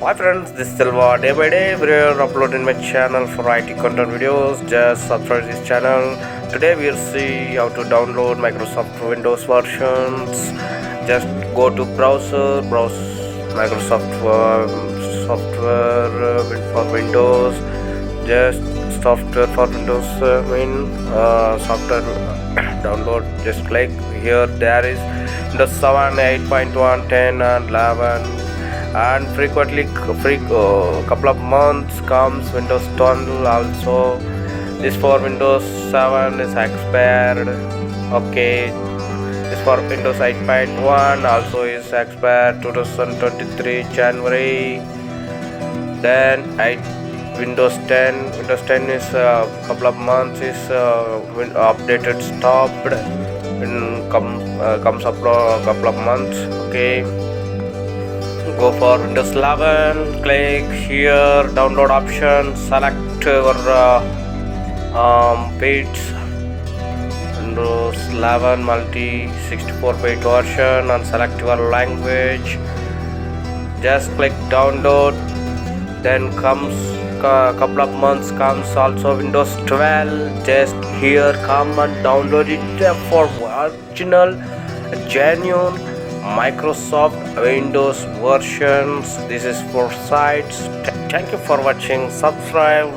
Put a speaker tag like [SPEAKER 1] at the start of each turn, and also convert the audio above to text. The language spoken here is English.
[SPEAKER 1] Hi friends, this is Silva. Day by day, we are uploading my channel for IT content videos. Just subscribe this channel. Today we will see how to download Microsoft Windows versions. Just go to browse Microsoft software for Windows. Just software for Windows software download. Just click here. There is Windows 7, 8.1, 10 and 11. And frequently couple of months comes Windows 12 also. This for Windows 7 is expired. Okay, this for Windows 8.1 also is expired 2023 January. Then Windows 10 is couple of months is updated stopped in comes up couple of months. Okay, go for Windows 11, click here download option, select your bits, Windows 11 multi 64-bit version, and select your language. Just click download. Then comes couple of months comes also Windows 12. Just here come and download it for original genuine Microsoft Windows versions. This is for sites. Thank you for watching. Subscribe,